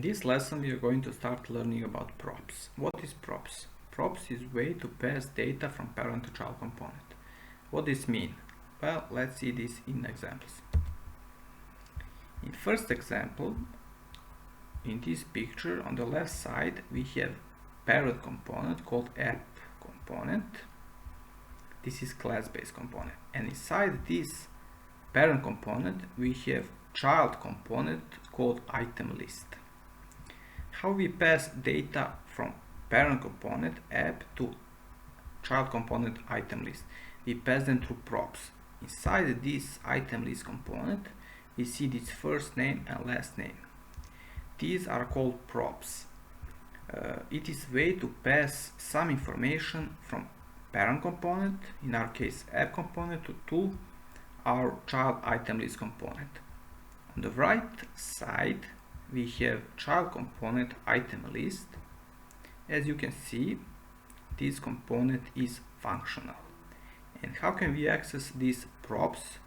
this lesson we are going to start learning about props. What is props? Props is way to pass data from parent to child component. What does this mean? Well, let's see this in examples. In first example, in this picture on the left side we have parent component called app component. This is class-based component, and inside this parent component we have child component called item list. How we pass data from parent component app to child component item list? We pass them through props. Inside this item list component we see this first name and last name. These are called props. It is way to pass some information from parent component, in our case app component, to our child item list component. On the right side we have child component item list. As you can see, this component is functional. And how can we access these props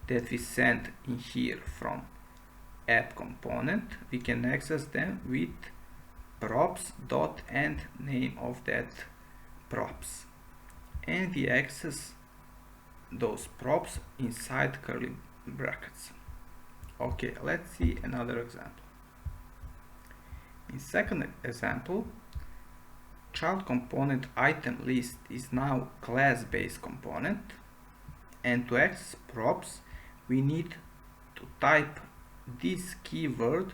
that we send in here from app component? We can access them with props dot and name of that props, and we access those props inside curly brackets. Okay, let's see another example. In second example, child component item list is now class-based component, and to access props we need to type this keyword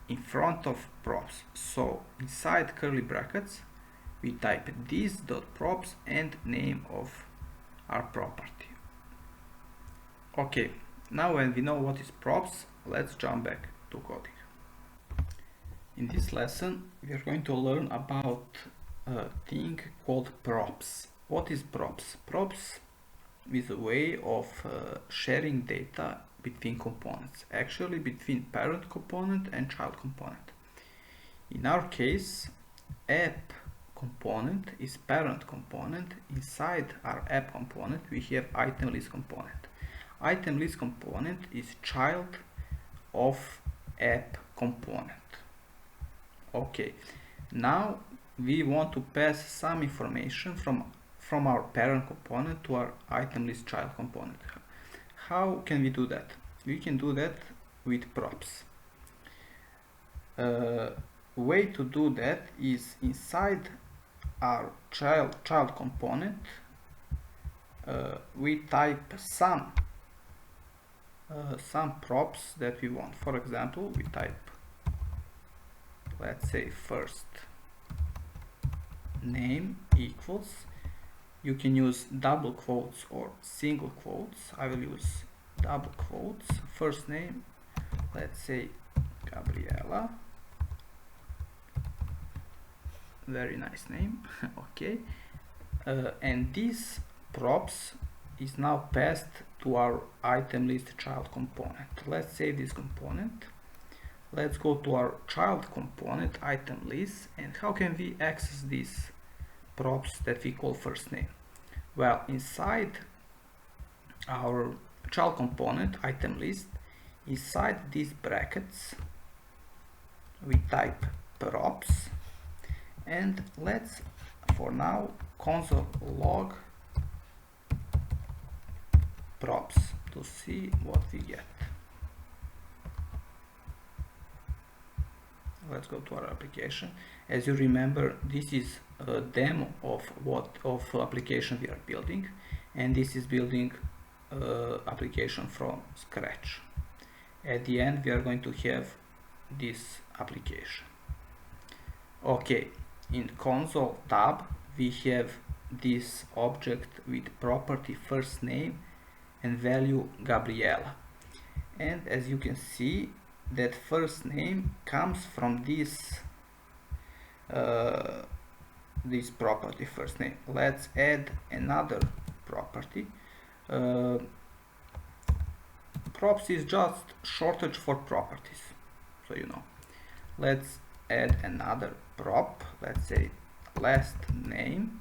in front of props. So inside curly brackets we type this dot props and name of our property. Okay, now when we know what is props, let's jump back to coding. In this lesson we are going to learn about a thing called props. What is props? Props is a way of sharing data between components, actually between parent component and child component. In our case, app component is parent component. Inside our app component we have item list component. Item list component is child of app component. Okay, now we want to pass some information from our parent component to our item list child component. How can we do that? We can do that with props. Way to do that is inside our child component we type some props that we want. For example, we type, let's say, first name equals, you can use double quotes or single quotes. I will use double quotes. First name, let's say Gabriela, very nice name. Okay, and these props is now passed to our item list child component. Let's save this component. Let's go to our child component item list, and how can we access these props that we call first name? Well, inside our child component item list, inside these brackets we type props, and let's for now console log props to see what we get. Let's go to our application. As you remember, this is a demo of application we are building, and this is building application from scratch. At the end we are going to have this application. Okay, in console tab we have this object with property first name and value Gabriela, and as you can see that first name comes from this this property first name. Let's add another property. Props is just shortage for properties, so you know. Let's add another prop. Let's say last name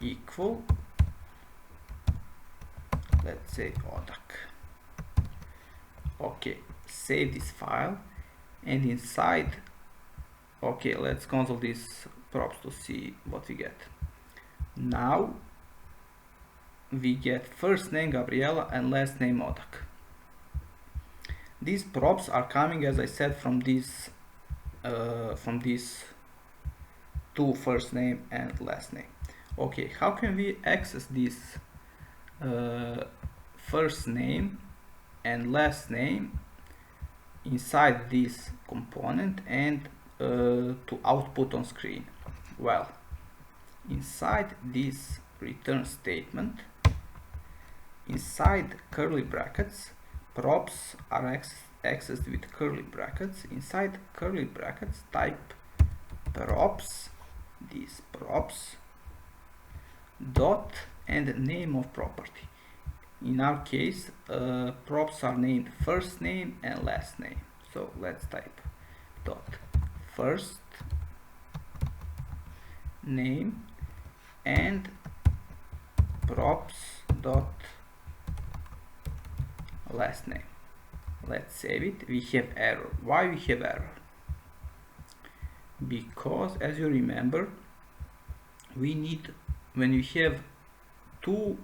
equal, let's say Odak. Okay, save this file, and inside, okay, let's console these props to see what we get. Now we get first name Gabriela and last name Odak. These props are coming, as I said, from these two, first name and last name. Okay, how can we access this first name and last name inside this component and to output on screen? Well, inside this return statement, inside curly brackets, props are accessed with curly brackets. Inside curly brackets, type props, these props, dot, and name of property. In our case, props are named first name and last name. So let's type dot first name and props dot last name. Let's save it. We have error. Why we have error? Because, as you remember, we need, when you have two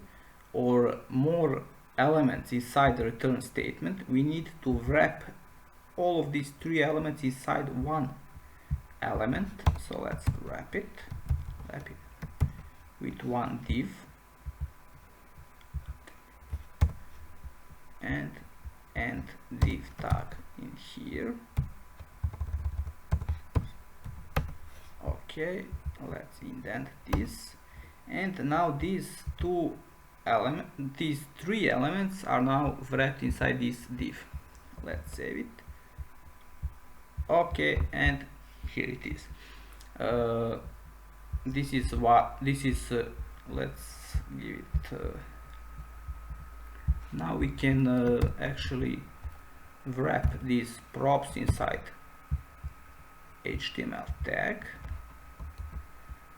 or more elements inside the return statement, we need to wrap all of these three elements inside one element. So let's wrap it with one div and div tag in here. Okay, let's indent this, and now these three elements are now wrapped inside this div. Let's save it. Okay, and here it is. This is let's give it now we can actually wrap these props inside HTML tag.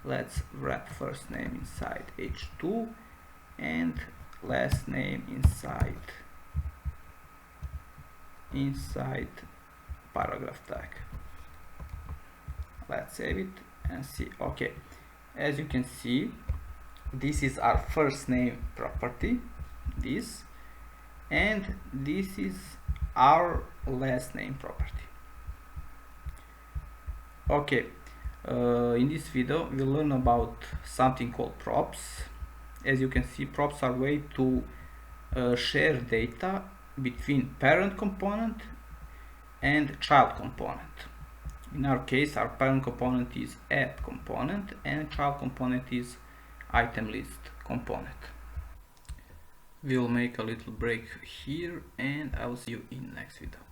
Let's wrap first name inside h2 and last name inside paragraph tag. Let's save it and see. Okay, as you can see, this is our first name property, this, and this is our last name property. Okay, in this video we'll learn about something called props. As you can see, props are a way to share data between parent component and child component. In our case, our parent component is add component and child component is item list component. We'll make a little break here and I will see you in the next video.